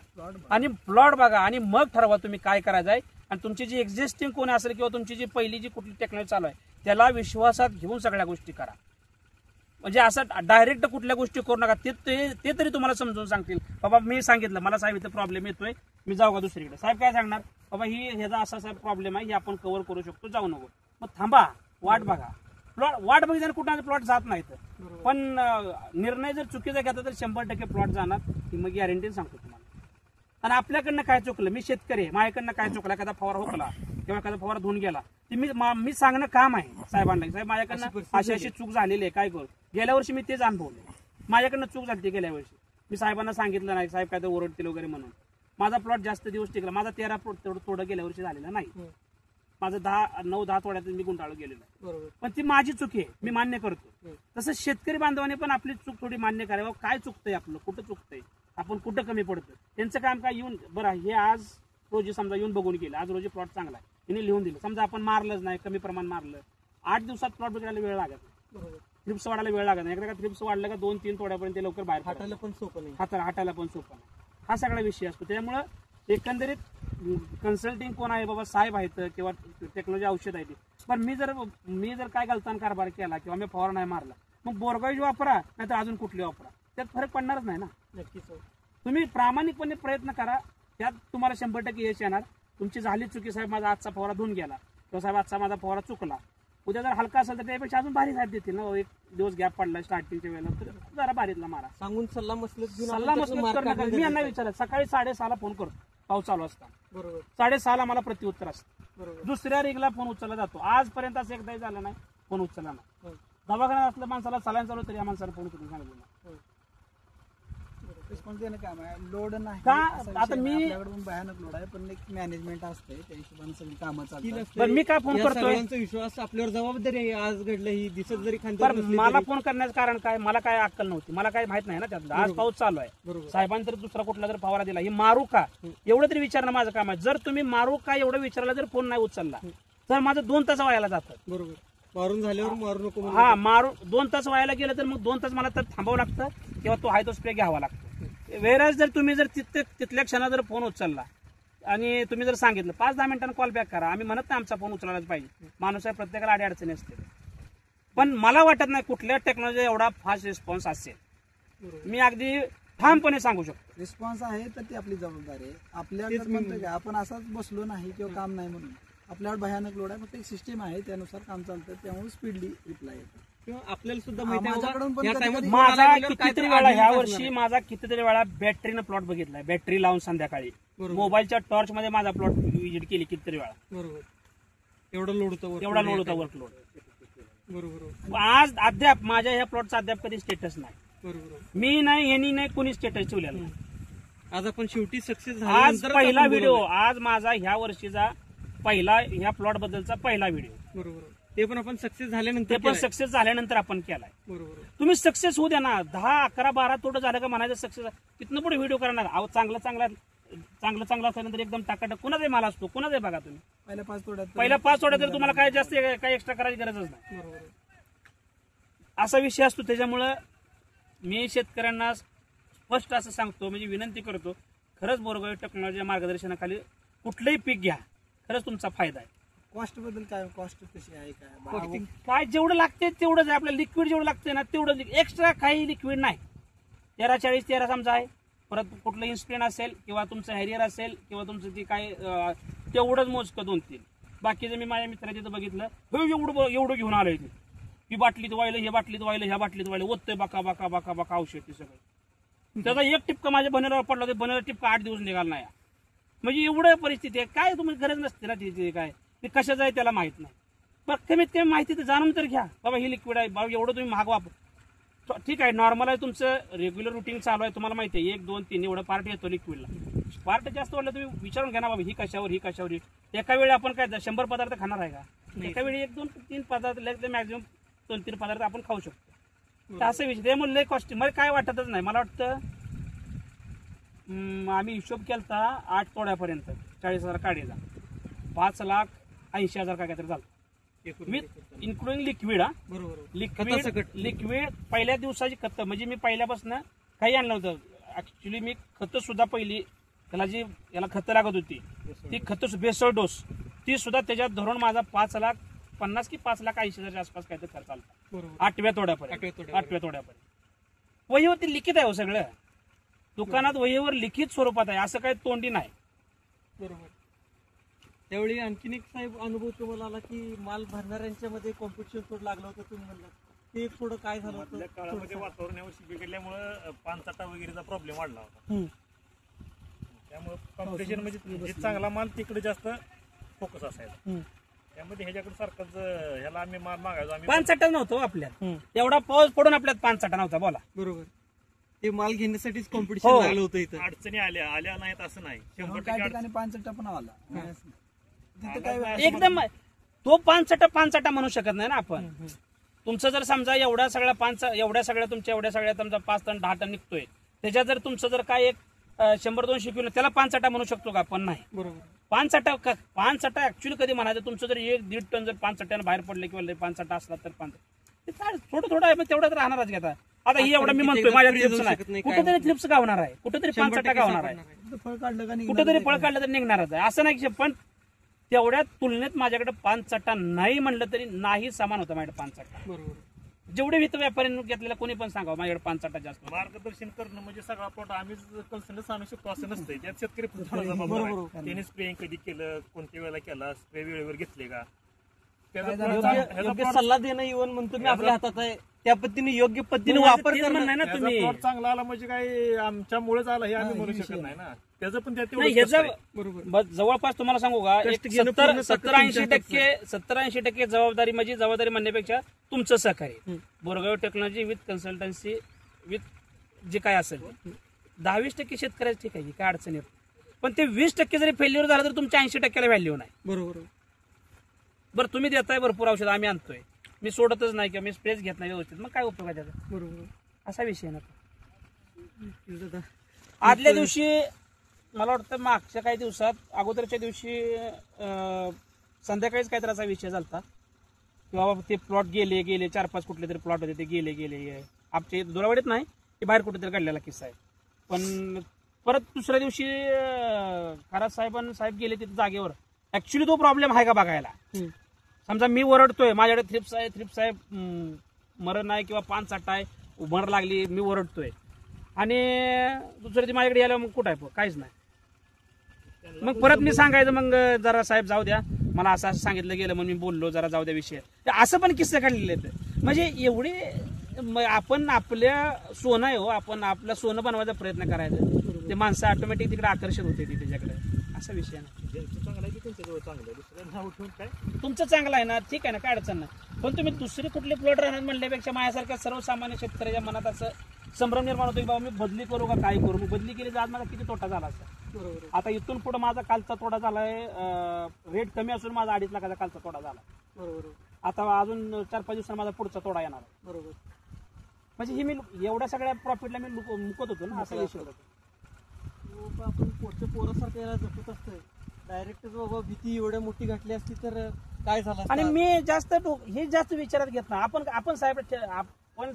आणि प्लॉट बघा आणि मग ठरवा तुम्ही काय करायचं आहे. आणि तुमची जी एक्झिस्टिंग कोणी असेल किंवा तुमची जी पहिली जी कुठली टेक्नॉलॉजी चालू आहे त्याला विश्वासात घेऊन सगळ्या गोष्टी करा. म्हणजे असं डायरेक्ट कुठल्या गोष्टी करू नका. ते तरी तुम्हाला समजून सांगतील, बाबा मी सांगितलं मला साहेब इथं प्रॉब्लेम येतोय, मी जाऊ का दुसरीकडे. साहेब काय सांगणार, बाबा ह्याचा असा साहेब प्रॉब्लेम आहे, हे आपण कव्हर करू शकतो, जाऊ नको. मग थांबा, वाट बघा. वाट बघितल्याने कुठं प्लॉट जात नाहीत. पण निर्णय जर चुकीचा घेतला तर 100% प्लॉट जाणार, ही मग गॅरंटी सांगतो तुम्हाला. आणि आपल्याकडनं काय चुकलं, मी शेतकरी आहे, माझ्याकडनं काय चुकलं, एखादा फवारा हुकला किंवा एखादा फवारा धुवून गेला, ते मी सांगणं काम आहे साहेबांना, साहेब माझ्याकडनं अशी चूक झालेली आहे, काय करू. गेल्या वर्षी मी तेच अनुभवले, माझ्याकडनं चूक झाली गेल्या वर्षी. मी साहेबांना सांगितलं नाही, साहेब काय तर ओरडतील वगैरे म्हणून. माझा प्लॉट जास्त दिवस टिकला, माझा 13 तोडं गेल्या वर्षी झालेला नाही, माझं 9-10 तोड्यात मी गुंडाळू गेलेलं आहे. पण ती माझी चुकी आहे, मी मान्य करतो. तसं शेतकरी बांधवाने पण आपली चूक थोडी मान्य करावी. काय चुकतंय आपलं, कुठं चुकतंय, आपण कुठं कमी पडतं. त्यांचं काम काय, येऊन बरं हे आज रोजी समजा येऊन बघून गेलं, आज रोजी प्लॉट चांगला आहे, तिने लिहून दिलं. समजा आपण मारलंच नाही, कमी प्रमाण मारलं, 8 दिवसात प्लॉट बघायला वेळ लागत नाही, थ्रिप्स वाढायला वेळ लागत नाही. एकदा का थ्रिप्स वाढलं का 2-3 तोड्यापर्यंत लवकर बाहेर हाताला पण सोपं नाही, हाताला पण सोपं नाही. हा सगळा विषय असतो. त्यामुळं एकंदरीत कन्सल्टिंग कोण आहे, बाबा साहेब आहेत किंवा टेक्नॉलॉजी औषध आहे, पण मी जर काय गलतान कारभार केला किंवा मी फवारा नाही मारला, मग बोरगावी वापरा नाही तर अजून कुठली वापरा, त्यात फरक पडणारच नाही ना. नक्कीच. तुम्ही प्रामाणिकपणे प्रयत्न करा, त्यात तुम्हाला 100% यश येणार. तुमची झाली चुकी, साहेब माझा आजचा फवारा धुवून गेला किंवा साहेब आजचा माझा फवारा चुकला, उद्या जर हलका असेल तर त्यापेक्षा अजून भारी साहेब देतील ना. एक दिवस गॅप पडला स्टार्टिंगच्या वेळेला तर जरा भारीतला मारा. सांगून सल्ला मसलत करणं. मी यांना विचारलं, सकाळी 6:30ला फोन करतो पाऊस चालू असता, बरोबर 6:30ला मला प्रत्युत्तर असतं. बरोबर. दुसऱ्या रिंगला फोन उचलला जातो. आजपर्यंत असं एकदाही झालं नाही फोन उचलला नाही. दवाखान्यात असलं माणसाला सलाईन चालू तरी या माणसाला फोन करून सांगितलं नाही. रिस्पॉन्स देणं काम आहे, लोड नाही का? असा विषय आता नाही. मी- आपल्याकडे पण भयानक लोड आहे, पण एक मॅनेजमेंट असते, त्या हिशोबाने सगळी कामं चालतात. बरं, मी काय फोन करतोय, सगळ्यांचा विश्वास आपल्यावर जबाबदारी आहे. आज घडलं ही दिसत जरी खांद्यावर पण नसली मला तरी. फोन करण्याचं कारण काय, मला काय अक्कल नव्हती, मला काय माहित नाही ना त्यातलं. आज पाऊस चालू आहे, बरोबर. साहेबांनी तर दुसरा कुठला जर फवारा दिला, ही मारू का एवढं तरी विचारणं माझं काम आहे. जर तुम्ही मारू का एवढं विचारला जर फोन नाही उचलला तर माझं 2 तास व्हायला जातात. बरोबर. मारून झाल्यावर मारू नको म्हणून. हा, मारू 2 तास व्हायला गेलं तर मग 2 तास मला तर थांबावं लागतं किंवा तो आहे तो स्प्रे घ्यावा लागतो. वेराज जर तुम्ही जर तिथल्या क्षणात जर फोन उचलला आणि तुम्ही जर सांगितलं 5-10 मिनिटांना कॉल बॅक करा, आम्ही म्हणत नाही आमचा फोन उचलायलाच पाहिजे, माणूस आहे, प्रत्येकाला अडचणी असते. पण मला वाटत नाही कुठल्या टेक्नॉलॉजी एवढा फास्ट रिस्पॉन्स असेल. मी अगदी ठामपणे सांगू शकतो. रिस्पॉन्स आहे तर ती आपली जबाबदारी आहे. आपल्याकडे म्हणतो की आपण असाच बसलो नाही किंवा काम नाही म्हणून. आपल्यावर भयानक लोड आहे, फक्त एक सिस्टीम आहे, त्यानुसार काम चालतं, त्यामुळे स्पीडली रिप्लाय येतो. किंवा आपल्याला सुद्धा माहिती आहे माझ्याकडून बाबा, पण या कधी- टायमात कधी- फोन माझा आला गेल्यावर कितीतरी काहीतरी वेळा ह्या आढळून वर्षी असणार. माझा कितीतरी वेळा बॅटरीनं प्लॉट बघितलाय, बॅटरी लावून संध्याकाळी बरोबर. मोबाईलच्या टॉर्च मध्ये माझा प्लॉट विजिट केली कितीतरी वेळा. बरोबर. एवढा लोड होता, एवढा लोड होता वर्कलोड. बरोबर. आज अद्याप माझ्या ह्या प्लॉटचा अद्याप कधी स्टेटस नाही. बरोबर. मी नाही, यांनी नाही, कोणी स्टेटस ठेवलेला नाही. आज आपण शेवटी सक्सेस आज पहिला व्हिडिओ, आज माझा ह्या वर्षीचा पहिला, ह्या प्लॉट बद्दलचा पहिला व्हिडिओ. बरोबर. ते पण आपण सक्सेस झाल्यानंतर ते पण केलाय. सक्सेस झाल्यानंतर आपण केलाय. बरोबर. तुम्ही सक्सेस होऊ द्या ना, 10, 11, 12 तोडं झालं का म्हणायचं सक्सेस, तिथनं पुढे व्हिडिओ करणार. अहो चांगला असल्यानंतर एकदम टाकाटक कुणाचाही माल असतो, कुणाचाही बघा तुम्ही. पहिल्या 5 तोड्यात पहिल्या 5 तोड्यात तर तुम्हाला काय जास्त काही एक्स्ट्रा करायची गरजच नाही. बरोबर. असा विषय असतो. त्याच्यामुळं मी शेतकऱ्यांना स्पष्ट असं सांगतो, म्हणजे विनंती करतो, खरंच बोरगाव टेक्नॉलॉजीच्या मार्गदर्शनाखाली कुठलंही पीक घ्या, खरंच तुमचा फायदा आहे. कॉस्ट बद्दल काय, कॉस्ट कशी आहे, काय काय जेवढं लागते तेवढंच आहे. आपल्याला लिक्विड जेवढं लागते ना तेवढं, एक्स्ट्रा काही लिक्विड नाही. 13-40-13 समजा आहे. परत कुठलं इन्स्प्रेन असेल किंवा तुमचं हॅरियर असेल किंवा तुमचं ती काय तेवढंच मोजकं 2-3. बाकीचं मी माझ्या मित्राच्या इथं बघितलं, एवढं घेऊन आलोय ते, ही बाटलीत वाहिलं, हे बाटलीत वाहिलं, ह्या बाटलीत वाहिलं, ओततोय बाका औषध ते सगळं. त्याचा एक टिपका माझ्या बनेरावर पडला, ते बनेरा टिपका 8 दिवस निघाला नाही. म्हणजे एवढं परिस्थिती आहे. काय तुम्ही गरज नसते ना तिथे, काय ते कशाचं आहे त्याला माहित नाही. पण कमीत कमी माहिती तर जाणून तर घ्या, बाबा ही लिक्विड आहे, बाबा एवढं तुम्ही महाग वापर. ठीक आहे, नॉर्मल आहे, तुमचं रेग्युलर रुटीन चालू आहे, तुम्हाला माहिती आहे 1, 2, 3 एवढं पार्ट येतो लिक्विडला. पार्ट जास्त वाटलं तुम्ही विचारून घ्या ना, बाबा ही कशावर. एका वेळी आपण काय 100 पदार्थ खाणार आहे का? एका वेळी 1, 2, 3 पदार्थ मॅक्झिमम 2-3 पदार्थ आपण खाऊ शकतो. तर असं विषय, त्यामुळे लय कॉस्टिंग मला काय वाटतच नाही. मला वाटतं आम्ही हिशोब केलता 8 तोड्यापर्यंत 40,000 काढीचा, 5,80,000 काहीतरी झालं. Including liquid. बरोबर. लिक्विड पहिल्या दिवसाची खत, म्हणजे मी पहिल्यापासून काही आणलं होतं. ऍक्च्युली मी खतं सुद्धा पहिली याला खतं लागत होती ती खतं बेसळ डोस ती सुद्धा त्याच्यात धरून माझा 5,50,000 की 5,80,000 आसपास काहीतरी खर्च आला. बरोबर. 8व्या तोड्यापर्यंत. वहीवरती लिखित आहे हो सगळं. दुकानात वहीवर लिखित स्वरूपात आहे, असं काही तोंडी नाही. बरोबर. त्यावेळी आणखीन एक साहेब अनुभव तुम्हाला आला की माल भरणाऱ्यांच्या मध्ये कॉम्पिटिशन थोडं लागलं होतं, तुम्ही म्हणला ते थोडं काय झालं होतं? आपल्या काळामध्ये वातावरण यावर्षी बिघडल्यामुळे पानसाठा वगैरेचा प्रॉब्लेम वाढला होता. त्यामुळे कॉम्पिटिशन म्हणजे चांगला माल तिकडे जास्त फोकस असायचा. त्यामध्ये ह्याच्याकडे सारखंच ह्याला आम्ही माल मागायचो. आम्ही पानसाठा नव्हतो आपल्यात, एवढा पाऊस पडून आपल्यात पानसाठा नव्हता. बोला. बरोबर. ते माल घेण्यासाठीच हो. कॉम्पिटिशन लागलं होतं इथं. अडचणी आल्या नाहीत असं नाही. 100% काही ठिकाणी 5 पण आला तिथे काय एकदम तो पानसाठा म्हणू शकत नाही ना आपण. तुमचं जर समजा एवढ्या सगळ्या तुमचा 5 टन 10 टन निघतोय, त्याच्यात जर तुमचं जर काय एक 100-200 किलो त्याला पानसाठा म्हणू शकतो का आपण? नाही. बरोबर. पानसाठा ऍक्च्युली कधी म्हणायचं, तुमचं जर 1-1.5 टन जर पानसाठ्यानं बाहेर पडले किंवा पानसाठा असला तर थोडं आहे, पण तेवढं तर राहणारच घेता. आता ही एवढं मी म्हणतोय माझ्या थ्रिप्स नाही, कुठेतरी थ्रिप्स गावणार आहे, कुठेतरी पानसाठा गावणार आहे, फळ काढलं का कुठेतरी फळ काढलं तर निघणारच आहे. असं नाही की, पण तेवढ्या तुलनेत माझ्याकडे पानसाठा नाही म्हणलं तरी नाही समान होतं माझ्याकडे पानसाठा. बरोबर. जेवढे वित्त व्यापाऱ्यांनी घेतलेला कोणी पण सांगावं माझ्याकडे पानसाठा जास्त. मार्गदर्शन करणं म्हणजे सगळा प्लॉट आम्हीच कन्सल्टन्स आणू शकतो असं नसतंय. त्यात शेतकरी जबाबदार. त्याने स्प्रेइंग कधी केलं, कोणत्या वेळेला केला, स्प्रे वेळेवर घेतले का, योग्य सल्ला देणं इव्हन म्हणतो मी आपल्या हातात आहे. त्या पद्धतीने योग्य पद्धतीने वापर करणं नाही ना तुम्ही. प्लॉट चांगला आला म्हणजे काय आमच्यामुळेच आला हे आम्ही म्हणू शकत नाही ना. त्याचं पण त्यात नाही, तेवढंच कष्ट आहे. बरोबर. जवळपास तुम्हाला सांगू का, कष्ट घेणं पूर्ण ताकद 70-80% जबाबदारी म्हणण्यापेक्षा तुमचं सहकार्य. Borgaon technology with consultancy with J काय असेल 10-20% शेतकऱ्याचं ठीक आहे, काय अडचण येत. पण ते 20% जरी फेल्युअर झालं तर तुमच्या 80%ला व्हॅल्यू नाही. बरोबर. बरं तुम्ही देताय भरपूर औषध, आम्ही आणतोय, मी सोडतच नाही किंवा मी स्प्रेच घेत नाही व्यवस्थित, मग काय उपयोग आहे त्याचा? बरोबर. असा विषय ना. दादा, आदल्या दिवशी मला वाटतं मागच्या काही दिवसात अगोदरच्या दिवशी संध्याकाळीच काहीतरी असा विषय झाला की बाबा ते प्लॉट गेले 4-5 कुठले तरी प्लॉट होते ते गेले आमचे दुरावाडीत नाही, ते बाहेर कुठेतरी काढलेला किस्सा आहे. पण परत दुसऱ्या दिवशी खरात साहेब गेले तिथे जागेवर. ऍक्च्युली तो प्रॉब्लेम आहे का बघायला. समजा मी ओरडतोय, माझ्याकडे थ्रिप्स आहे, मरण आहे किंवा पानसाठा आहे, उमर लागली, मी ओरडतोय, आणि दुसऱ्या दिवशी माझ्याकडे यायला मग कुठं आहे, काहीच नाही. मग परत मी सांगायचं, मग जरा साहेब जाऊ द्या, मला असं सांगितलं गेलं म्हणून मी बोललो, जरा जाऊ द्या विषय. असं पण किस्से काढलेले आहेत. म्हणजे एवढे आपण आपल्या सोनं आहे हो, आपण आपलं सोनं बनवायचा प्रयत्न करायचा, ते माणसं ऑटोमॅटिक तिकडे आकर्षित होते त्याच्याकडे. असा विषय नाही. चांगला आहे की त्यांच्याजवळ चांगलं आहे, दुसऱ्या नाव ठेवून काय तुमचं चांगलं आहे ना, ठीक आहे ना, काय अडचण नाही. पण तुम्ही दुसरे कुठले प्लॉट राहणार म्हणल्यापेक्षा माझ्यासारख्या सर्वसामान्य शेतकऱ्याच्या मनात असं संभ्रम निर्माण होतो की बाबा मी बदली करू का काय करू. बदली केली तर आज माझा किती तोटा झाला असता. बरोबर. आता इथून पुढे माझा कालचा तोडा झालाय, रेट कमी असून माझा 2.5 लाखाचा कालचा तोडा झाला. बरोबर. आता अजून 4-5 दिवसांत माझा पुढचा तोडा येणार. बरोबर. म्हणजे ही मी एवढ्या सगळ्या प्रॉफिटला मी मुकत होतो ना, असा विषय होता. आपण पुढच्या पोरासारखं याला जपत असतोय. डायरेक्टच बाबा भीती एवढ्या मोठी घातली असती तर काय झालं असतं. आणि मी हे जास्त विचारात घेत ना. आपण साहेब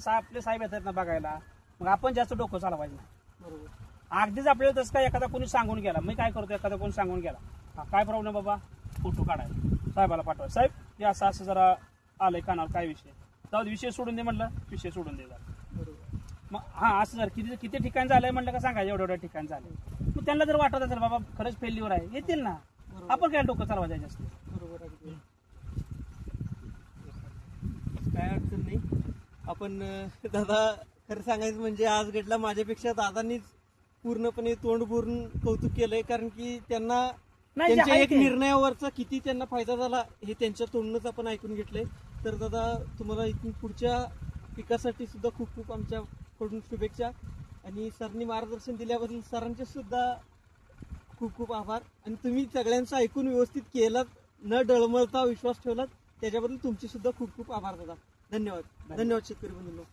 आपले साहेब येतात ना बघायला, मग आपण जास्त डोकं चालवायचं नाही. बरोबर. अगदीच आपल्याला तसं काय एखादा कोणी सांगून गेला, मी काय करतो, एखादा कोणी सांगून गेला, हा काय प्रॉब्लेम बाबा, फोटो काढायला साहेबाला पाठवायला, साहेब हे असं जरा आलंय कानावर, काय विषय, जाऊ विषय सोडून दे म्हणलं, विषय सोडून दे. बरोबर. मग हा असं जर किती ठिकाण झालंय म्हणलं का सांगायचं, एवढ्या ठिकाण झालंय. मग त्यांना जर वाटत असेल बाबा खरंच फेल्युअर आहे, येतील ना. आपण काय डोकं चालवायचं जास्त. बरोबर. अगदी काय अडचण नाही. आपण दादा खरं सांगायचं म्हणजे आज घडला माझ्यापेक्षा दादांनीच पूर्णपणे तोंड भरून कौतुक केलंय, कारण की त्यांना त्यांच्या एक निर्णयावरचा किती त्यांना फायदा झाला हे त्यांच्या तोंडूनच आपण ऐकून घेतलंय. तर दादा तुम्हाला इथून पुढच्या पिकासाठी सुद्धा खूप खूप आमच्याकडून शुभेच्छा, आणि सरनी मार्गदर्शन दिल्याबद्दल सरांचे सुद्धा खूप खूप आभार. आणि तुम्ही सगळ्यांचं ऐकून व्यवस्थित केलं, न डळमळता विश्वास ठेवलात, त्याच्याबद्दल तुमचे सुद्धा खूप खूप आभार दादा. धन्यवाद. धन्यवाद शेतकरी बंधूंनो.